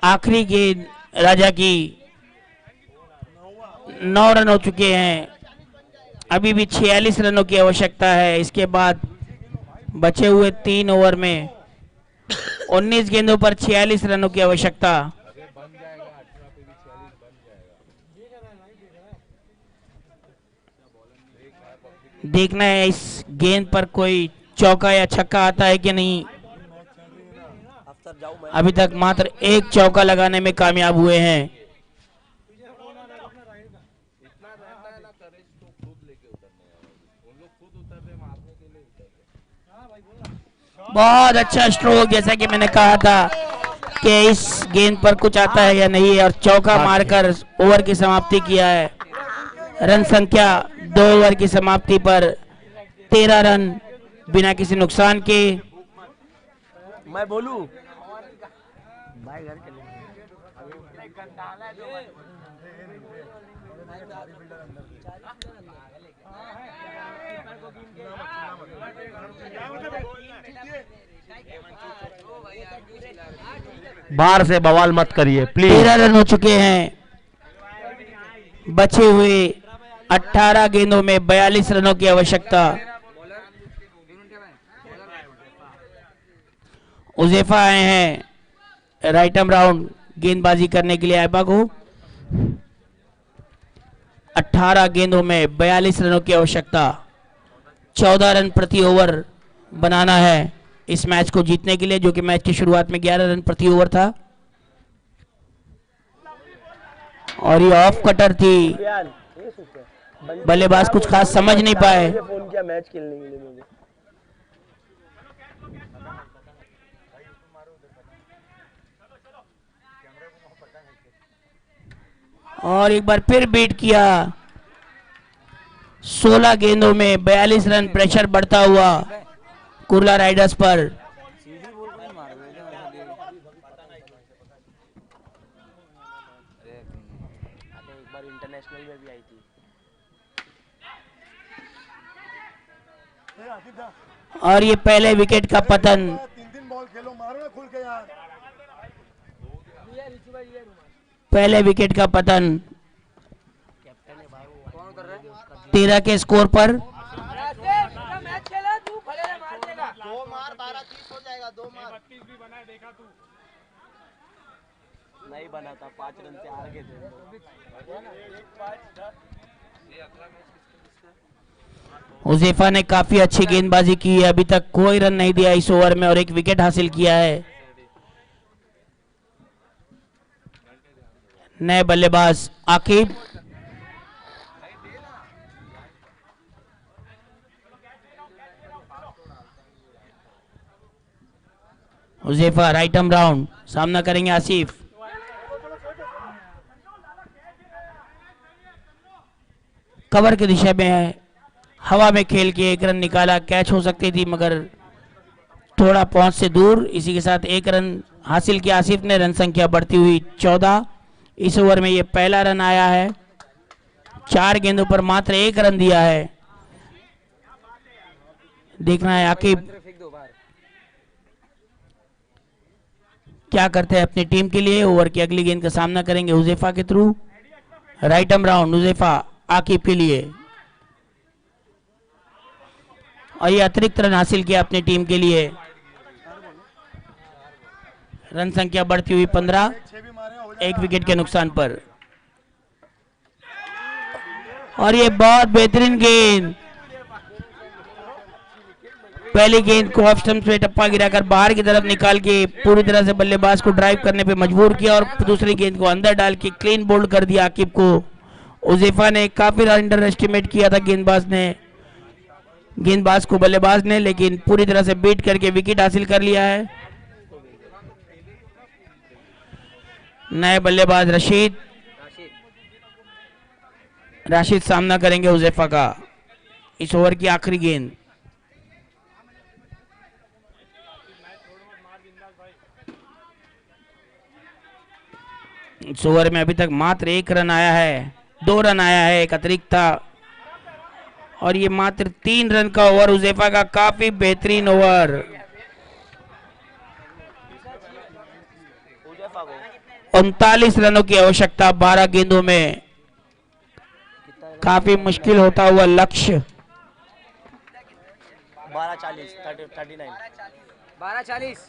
आखिरी गेंद राजा की। 9 रन हो चुके हैं। अभी भी 46 रनों की आवश्यकता है। इसके बाद बचे हुए 3 ओवर में 19 गेंदों पर 46 रनों की आवश्यकता। देखना है इस गेंद पर कोई चौका या छक्का आता है कि नहीं। अभी तक मात्र 1 चौका लगाने में कामयाब हुए हैं। बहुत अच्छा स्ट्रोक, जैसा कि मैंने कहा था कि इस गेंद पर कुछ आता है या नहीं, और चौका मारकर ओवर की समाप्ति किया है। रन संख्या 2 ओवर की समाप्ति पर 13 रन बिना किसी नुकसान के।
मैं बोलूं भाई घर चले
बाहर से बवाल मत करिए प्लीज।
13 रन हो चुके हैं। बचे हुए 18 गेंदों में 42 रनों की आवश्यकता। उज़ैफा आए हैं राइट आर्म राउंड गेंदबाजी करने के लिए। ऐबा को 18 गेंदों में 42 रनों की आवश्यकता। 14 रन प्रति ओवर बनाना है इस मैच को जीतने के लिए, जो कि मैच की शुरुआत में 11 रन प्रति ओवर था। और ये ऑफ कटर थी। बल्लेबाज कुछ खास समझ नहीं पाए।
फोन किया मैच खेलने के लिए मुझे।
और एक बार फिर बीट किया। 16 गेंदों में 42 रन। प्रेशर बढ़ता हुआ कुर्ला राइडर्स पर।
एक बार इंटरनेशनल में भी आई थी।
और ये पहले विकेट का पतन।
3 बॉल खेलो, मारो ना खुल के यार।
पहले विकेट का पतन 13 के स्कोर पर।
नहीं बना था, 5 रन से हार गए थे।
हुजैफा ने काफी अच्छी गेंदबाजी की है, अभी तक कोई रन नहीं दिया इस ओवर में और एक विकेट हासिल किया है। नए बल्लेबाज Aqib, Huzaifa right arm round, सामना करेंगे आसिफ। कवर की दिशा में है, हवा में खेल के एक रन निकाला, कैच हो सकती थी मगर थोड़ा पहुंच से दूर। इसी के साथ एक रन हासिल किया आसिफ ने, रन संख्या बढ़ती हुई 14। इस ओवर में ये पहला रन आया है, 4 गेंदों पर मात्र 1 रन दिया है। देखना है आकिब क्या करते हैं अपनी टीम के लिए। ओवर की अगली गेंद का सामना करेंगे हुजैफा के through. Right arm round Huzaifa Aqib के लिए, और ये अतिरिक्त रन हासिल किया अपनी टीम के लिए। रन संख्या बढ़ती हुई 15, 1 विकेट के नुकसान पर। और ये बहुत बेहतरीन गेंद, पहली गेंद को ऑफ स्टंप पे टप्पा गिराकर बाहर की तरफ निकाल के पूरी तरह से बल्लेबाज को ड्राइव करने पे मजबूर किया और दूसरी गेंद को अंदर डाल के क्लीन बोल्ड कर दिया आकिब को। हुजैफा ने काफी अंडर एस्टिमेट किया था गेंदबाज को बल्लेबाज ने, लेकिन पूरी तरह से बीट करके विकेट हासिल कर लिया है। नए बल्लेबाज राशिद सामना करेंगे हुजैफा का। इस ओवर की आखिरी गेंद, इस ओवर में अभी तक मात्र 1 रन आया है, 2 रन आया है, एक अतिरिक्त था, और ये मात्र 3 रन का ओवर हुजैफा का। काफी बेहतरीन ओवर। 39 रनों की आवश्यकता 12 गेंदों में, काफी मुश्किल होता हुआ लक्ष्य।
12:40 39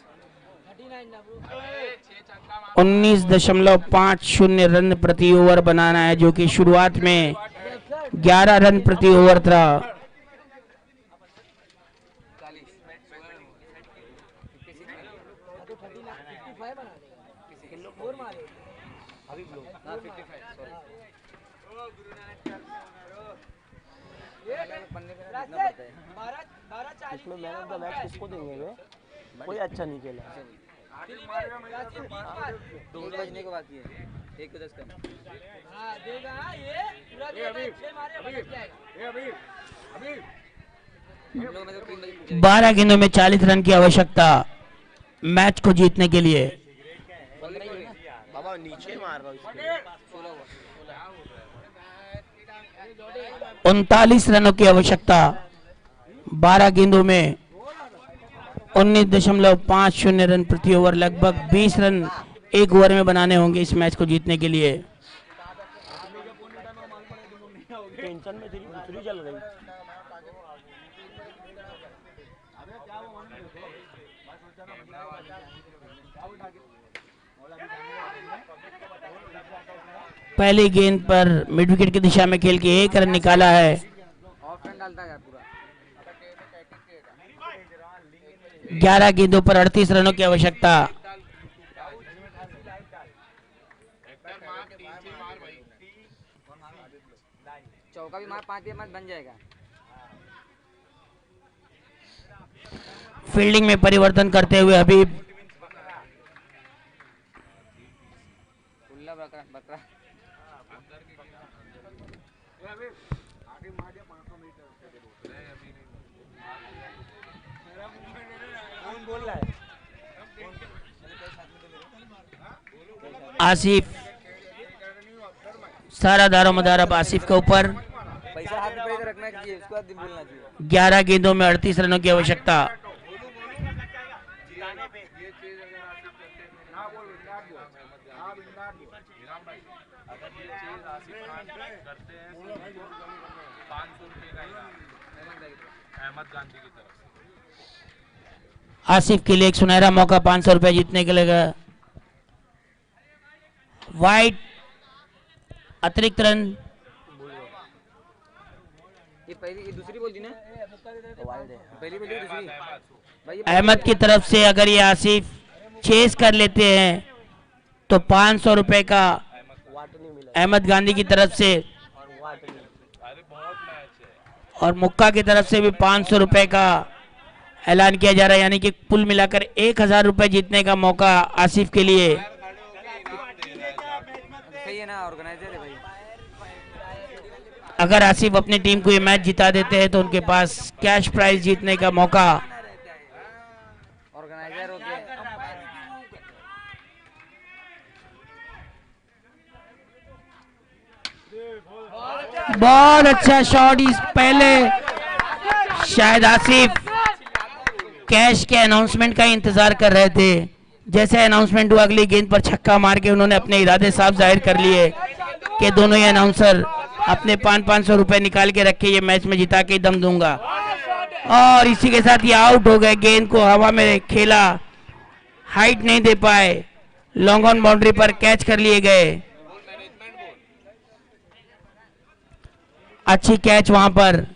19.50 रन प्रति ओवर बनाना है, जो कि शुरुआत में 11 रन प्रति ओवर था।
इसमें मैन ऑफ द मैच किसको देंगे वे? कोई अच्छा नहीं खेला।
2 बजने को बाकी है, 1 को 10 करना। हां देगा ये पूरा देगा, 6 मारे बच जाएगा।
12 गेंदों में 40 रन की आवश्यकता मैच को जीतने के लिए।
बाबा नीचे मार रहा हूं,
39 रनों की आवश्यकता 12 गेंदों में, 19.50 रन प्रति ओवर, लगभग 20 रन एक ओवर में बनाने होंगे इस मैच को जीतने के लिए।
टेंशन में दूसरी चल रही।
पहली गेंद पर मिड विकेट की दिशा में खेल के 1 रन निकाला है। 11 गेंदों पर 38 रनों की आवश्यकता।
चौका भी मार 5 बन जाएगा।
फील्डिंग में परिवर्तन करते हुए हबीब,
बकरा
आसिफ, सारा दारोमदार अब आसिफ के ऊपर।
पैसा हाथ में रखना चाहिए, उसके बाद बोलना चाहिए।
11 गेंदों में 38 रनों की आवश्यकता। आसिफ के लिए एक सुनहरा मौका 500 रुपए जीतने के लिए। वाइड, अतिरिक्त रन,
ये पहली ये दूसरी बोल दी ना,
वाइड है।
पहली बोल दी दूसरी भाई। ये
अहमद की तरफ से अगर ये आसिफ चेस कर लेते हैं तो 500 रुपए का
वाट नहीं मिला,
अहमद गांधी की तरफ से,
वाट नहीं।
अरे बहुत मैच है।
और मुक्का की तरफ से भी 500 रुपए का ऐलान किया जा रहा है, यानी कि कुल मिलाकर 1000 रुपए जीतने का मौका आसिफ के लिए।
सही है ना, ऑर्गेनाइजर है भाई।
अगर आसिफ अपनी टीम को ये मैच जिता देते हैं तो उनके पास कैश प्राइज जीतने का मौका।
ऑर्गेनाइजर हो गया।
बहुत अच्छा शॉट। इस पहले शायद आसिफ कैश के अनाउंसमेंट का इंतजार कर रहे थे। जैसे अनाउंसमेंट हुआ अगली गेंद पर छक्का मार के उन्होंने अपने इरादे साफ जाहिर कर लिए कि दोनों ही अनाउंसर अपने 500 रुपए निकाल के रखे, ये मैच में जिता के दम दूंगा। और इसी के साथ ये आउट हो गए। गेंद को हवा में खेला, हाइट नहीं दे पाए, लॉन्ग ऑन बाउंड्री पर कैच कर लिए गए। अच्छी कैच वहां पर।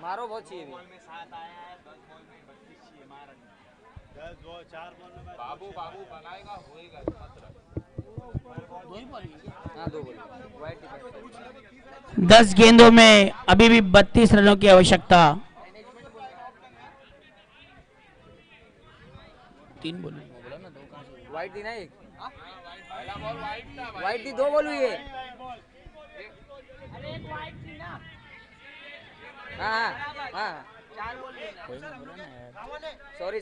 मारो बहुत चाहिए भी।
बाबू बाबू बनाएगा, होएगा मत रख।
हाँ 2 बॉल वाइड।
10 गेंदों में अभी भी 32 रनों की आवश्यकता। 3 बॉल
वाइड दी ना एक, वाइड दी 2 बॉल हुई है। हाँ हाँ सॉरी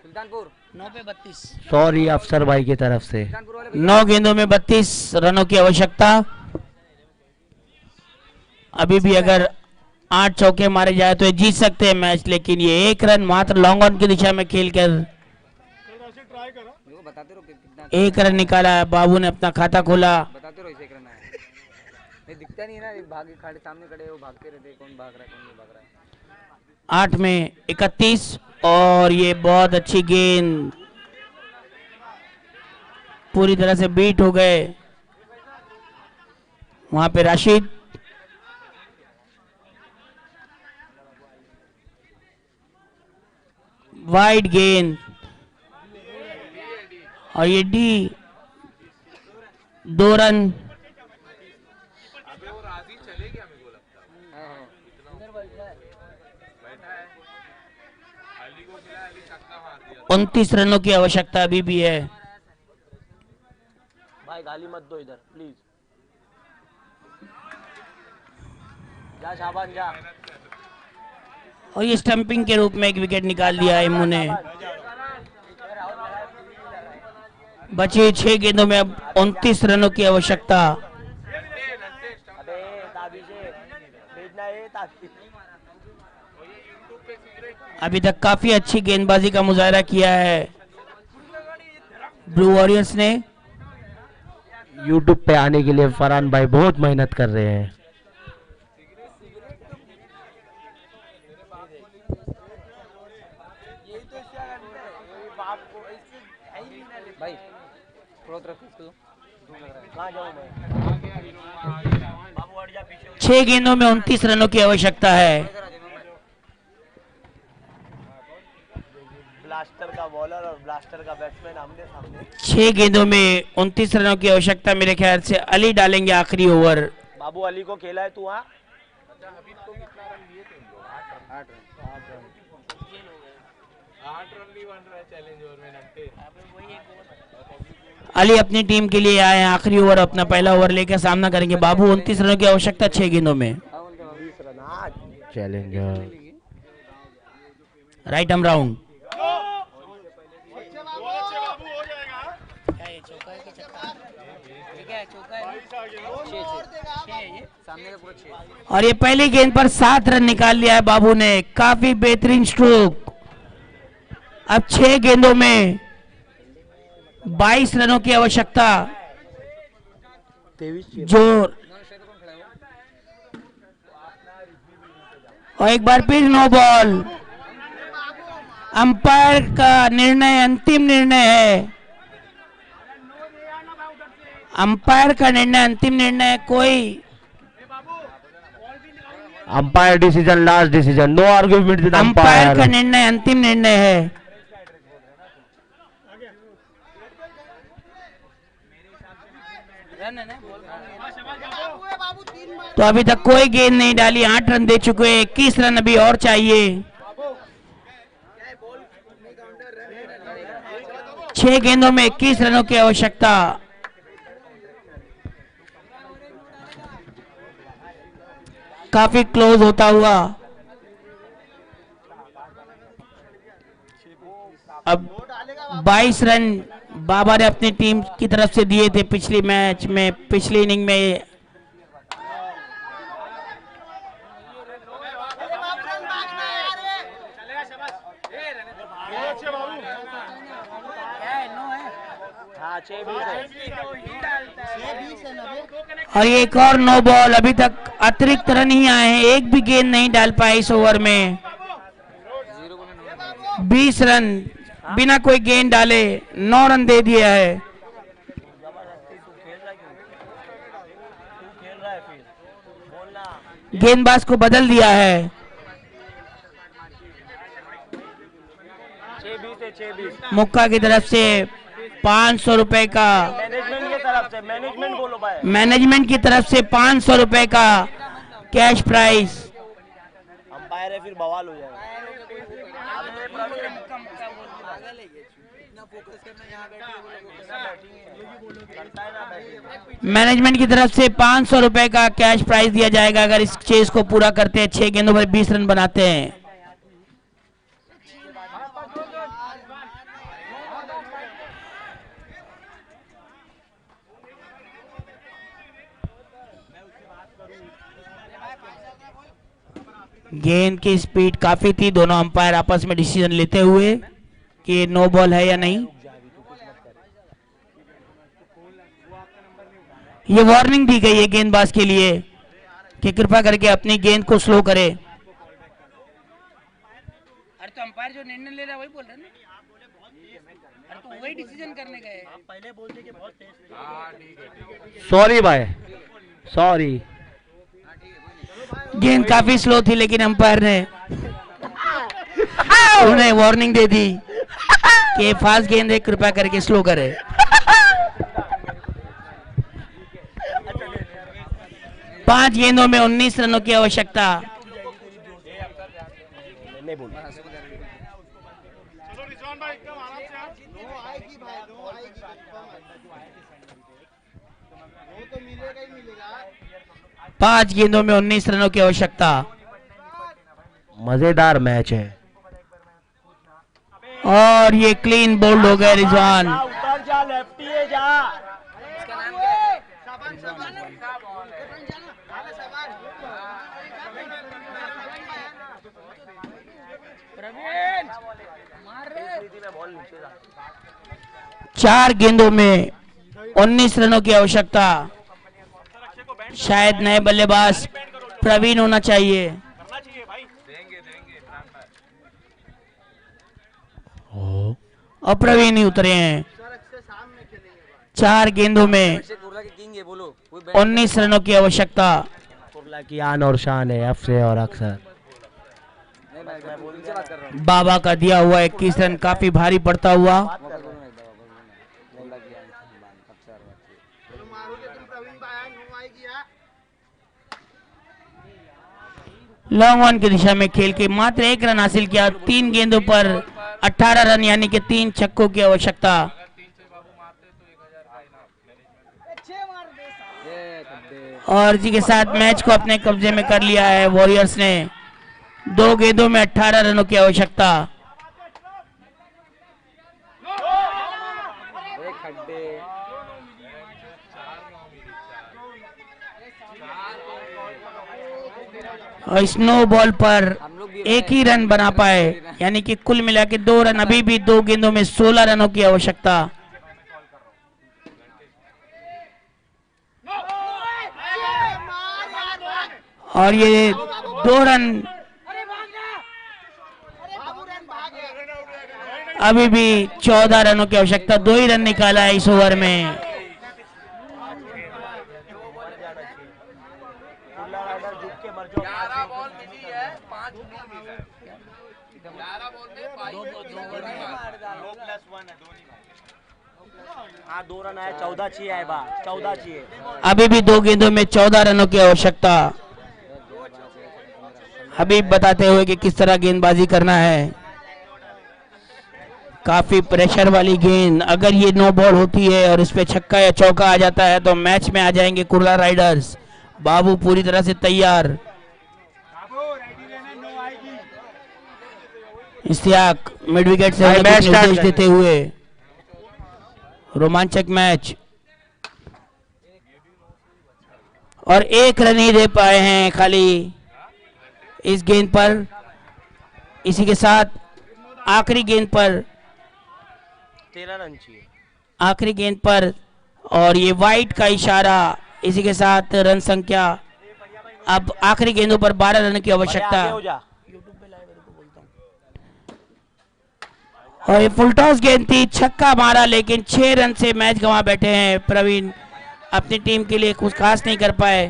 सुल्तानपुर
9 पे 32।
सॉरी अफसर भाई की तरफ से।
सुल्तानपुर वाले
9 गेंदों में 32 रनों की आवश्यकता। अभी भी अगर 8 चौके मारे जाए तो ये जीत सकते हैं मैच, लेकिन ये 1 रन मात्र लॉन्ग ऑन की दिशा में खेलकर
देखो बताते रहो कितना
1 रन निकाला है। बाबू ने अपना खाता खोला।
बताते रहो इसे करना है। नहीं दिखता नहीं है ना, भागे खड़े सामने खड़े वो भागते रहते, कौन भाग रहा है कौन नहीं भाग रहा है।
8 में 31 और ये बहुत अच्छी गेंद पूरी तरह से बीट हो गए वहां पे राशिद। वाइड गेंद और ये डी 2 रन।
अबे वो राजी चले गया मेरे को लगता है।
हाँ, हाँ।
बैठा है, अली को खिलाया, अली छक्का मार दिया।
29 रनों की आवश्यकता अभी भी है।
भाई गाली मत दो इधर प्लीज। जा शाबान जा।
और ये स्टंपिंग के रूप में एक विकेट निकाल दिया है इमू ने। बचे 6 गेंदों में अब 29 रनों की आवश्यकता।
अबे ताबी से भेजना है ताबी।
अभी तक काफी अच्छी गेंदबाजी का मुजाहरा किया है ब्लू वॉरियर्स ने।
यूट्यूब पे आने के लिए फरहान भाई बहुत मेहनत कर रहे हैं।
भाई थोड़ा तरफ इसको
कहाँ जाऊँ मैं? बाबू हट जा पीछे।
6 गेंदों में 29 रनों की आवश्यकता है।
ब्लास्टर का बॉलर और ब्लास्टर का बैट्समैन आमने सामने।
6 गेंदों में 29 रनों की आवश्यकता। मेरे ख्याल से अली डालेंगे आखिरी ओवर।
बाबू अली को खेला है तू? हाँ
8 रन।
8 रन भी बन रहा है चैलेंज ओवर में नट्टे।
अली अपनी टीम के लिए आए हैं। आखिरी ओवर अपना पहला ओवर लेकर सामना करेंगे। बाबू 29 रनों की आवश्यकता 6 गेंदों में।
20 रन। हाँ
चैलेंजर
राइट आर्म राउंड।
सामने का पूरा 6।
और ये पहली गेंद पर 7 रन निकाल लिया है बाबू ने। काफी बेहतरीन स्ट्रोक। अब 6 गेंदों में 22 रनों की आवश्यकता।
23
जो और एक बार फिर नो बॉल। अंपायर का निर्णय अंतिम निर्णय है। अंपायर का निर्णय अंतिम निर्णय, कोई
umpire decision, last decision, no argument with
umpire का
अंपायर।
निर्णय अंतिम निर्णय है। तो अभी तक कोई गेंद नहीं डाली, 8 रन दे चुके हैं, 21 रन अभी और चाहिए। 6 गेंदों में 21 रनों की आवश्यकता। काफी क्लोज होता हुआ। अब 22 रन बाबा ने अपनी टीम की तरफ से दिए थे पिछली मैच में, पिछली इनिंग में।
हाँ 6-20 है।
और एक और नो बॉल, अभी तक अतिरिक्त रन ही आए हैं, एक भी गेंद नहीं डाल पाए इस ओवर में। 20 रन बिना कोई गेंद डाले 9 रन दे दिया है। गेंदबाज को बदल दिया है।
6-20 है, 6-20।
मुक्का की तरफ से 500 रुपए का,
मैनेजमेंट की तरफ से, मैनेजमेंट बोलो भाई।
मैनेजमेंट की तरफ से 500 रुपए का कैश प्राइज।
अंपायर है फिर बवाल हो जाएगा।
मैनेजमेंट की तरफ से 500 रुपए का कैश प्राइज दिया जाएगा अगर इस चेस को पूरा करते हैं, 6 गेंदों पर 20 रन बनाते हैं। गेंद की स्पीड काफी थी, दोनों अंपायर आपस में डिसीजन लेते हुए कि नो बॉल है या नहीं। ये वार्निंग दी गई है गेंदबाज के लिए कि कृपया करके अपनी गेंद को स्लो करे। अरे तो अंपायर जो निर्णय ले रहा है वही बोल रहा है ना। अरे तो वही डिसीजन करने गए। आप पहले बोलते कि बहुत तेज।
सॉरी भाई, सॉरी।
गेंद काफी स्लो थी लेकिन अंपायर ने उन्हें वार्निंग दे दी कि फास्ट गेंद है, कृपया करके स्लो करे। पांच गेंदों में 19 रनों की आवश्यकता।
नहीं बोल।
पांच गेंदों में 19 रनों की आवश्यकता।
मजेदार मैच है।
और ये क्लीन बोल्ड हो गए रिजवान।
उतर जा, लेफ्टी है जा।
इसका नाम क्या है? प्रवीण मार रे।
4 गेंदों में 19 रनों की आवश्यकता। शायद नए बल्लेबाज प्रवीण होना चाहिए। और प्रवीण ही उतरे हैं। 4 गेंदों में 19 रनों की आवश्यकता।
कुर्ला की आन और शान है, अफसे और अक्सर।
बाबा का दिया हुआ 21 रन काफी भारी पड़ता हुआ। लॉन्ग ऑन की दिशा में खेल के मात्र 1 रन हासिल किया। 3 गेंदों पर 18 रन यानी कि 3 छक्कों की आवश्यकता। और जी के साथ मैच को अपने कब्जे में कर लिया है वॉरियर्स ने। 2 गेंदों में 18 रनों की आवश्यकता। और स्नो बॉल पर एक ही रन बना पाए, यानी कि कुल मिला के 2 रन। अभी भी 2 गेंदों में 16 रनों की आवश्यकता। और ये 2 रन अभी भी 14 रनों की आवश्यकता, 2 ही रन निकाला है इस ओवर में।
कुर्ला राइडर झुक के मर जाओ।
11 बॉल मिली है, 5 नहीं मिला है। 11 बॉल में 5
हाँ 2 रन आए, 14 चाहिए बा, 14 चाहिए।
अभी भी 2 गेंदों में 14 रनों की आवश्यकता। हबीब बताते हुए कि किस तरह गेंदबाजी करना है। काफी प्रेशर वाली गेंद, अगर ये नो बॉल होती है और इस पे छक्का या चौका आ जाता है तो मैच में आ जाएंगे कुर्ला राइडर्स। बाबू पूरी तरह से तैयार। इश्तियाक मिड विकेट से उन्हें कुछ निर्देश देते हुए। रोमांचक मैच, और 1 रन ही दे पाए हैं खाली इस गेंद पर। इसी के साथ आखिरी गेंद पर,
13 रन चाहिए
आखिरी गेंद पर, और ये वाइट का इशारा। इसी के साथ रन संख्या अब आखिरी गेंदों पर 12 रन की आवश्यकता।
आगे हो जा।
और ये फुल टॉस गेंद थी, छक्का मारा, लेकिन 6 रन से मैच गंवा बैठे हैं प्रवीण। अपनी टीम के लिए कुछ खास नहीं कर पाए।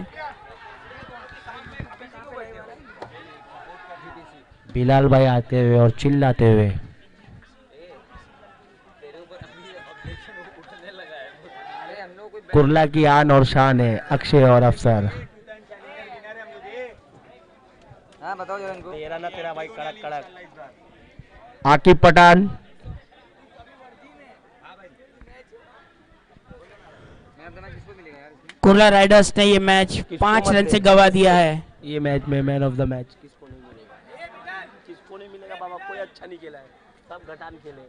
बिलाल भाई आते हुए और चिल्लाते हुए। कुर्ला की आन और शान है अक्षय और अफसर।
हाँ बताओ जरा इनको।
तेरा ना तेरा भाई, कड़क कड़क।
आकिब पठान,
किसको मिलेगा यार इसमें?
कुर्ला राइडर्स ने ये मैच 5 रन से गंवा दिया है।
ये मैच में मैन ऑफ द मैच।
किसको नहीं मिलेगा, किसको नहीं मिलेगा बाबा, कोई अच्छा नहीं खेला है, सब घटान खेले।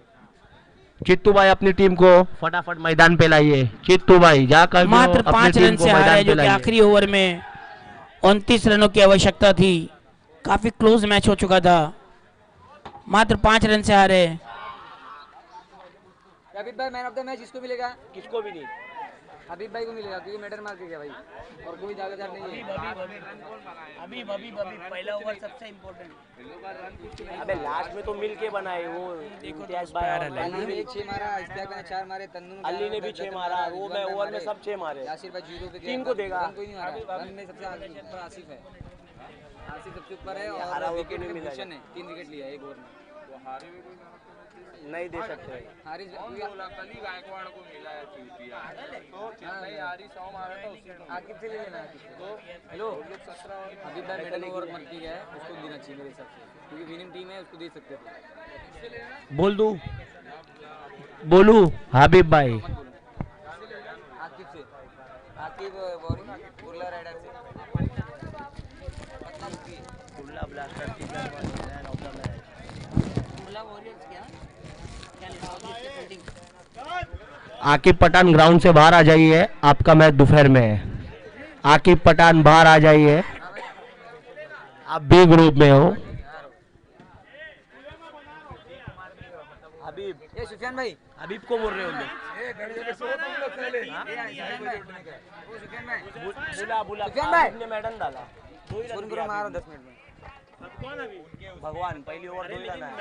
चित्तू भाई अपनी टीम को फटाफट मैदान पे लाइए। चित्तू भाई जाकर
मात्र 5 रन से हारे, जो कि आखिरी ओवर में 29 रनों की आवश्यकता थी। काफी क्लोज मैच हो चुका था, मात्र 5 रन से हारे।
हबीब भाई मैन ऑफ द मैच इसको मिलेगा?
किसको भी नहीं।
हबीब भाई को मिलेगा क्योंकि मैटर मार के गया भाई, और कोई दावेदार नहीं है।
पहला ओवर सबसे इम्पोर्टेंट।
अबे लास्ट में तो मिल के बनाए वो इम्तियाज भाई।
अली ने 6 मारा, इश्तियाक ने 4 मारे, तन्नू
अली ने भी 6 मारा, वो मैं ओवर में सब 6 मारे।
यासिर भाई 0 पे
टीम को देगा।
रन कोई नहीं मारा, रन में सबसे ऊपर आसिफ है। आसिफ सबसे ऊपर है
हारा
और
हुआ
विकेट
नहीं
में
मिला
भूषण है, 3 विकेट लिया एक ओवर में।
नहीं दे सकते।
हारिस
कली गायकवाड़ को मिला है चूतिया, तो जितना ही हारी 100 मारा था उसी को
आकिब से ले लेना है तो। हेलो हबीब भाई मेडल ओवर मर के गया है, उसको देना चाहिए मेरे हिसाब से, क्योंकि विनिंग टीम है, उसको दे सकते थे।
बोल दूं, बोलू हबीब भाई।
आकिब से, आकिब बॉलिंग कुर्ला राइडर से।
कुर्ला ब्लास्टर की man of the match.
Aqib Pathan ground से बाहर आ जाइए, आपका मैच दोपहर में है। आकिब पठान बाहर आ जाइए, आप बी ग्रुप में हो।
हबीब,
ये सुफियान भाई,
हबीब को बोल रहे हो लोग। बुला बुला,
सुफियान भाई।
हबीब ने मैडन डाला, 2 ही रन
फोन
दिया
करो मारो
हबीब ने।
10 मिनट में।
भगवान पहली ओवर 2 ही रन आया।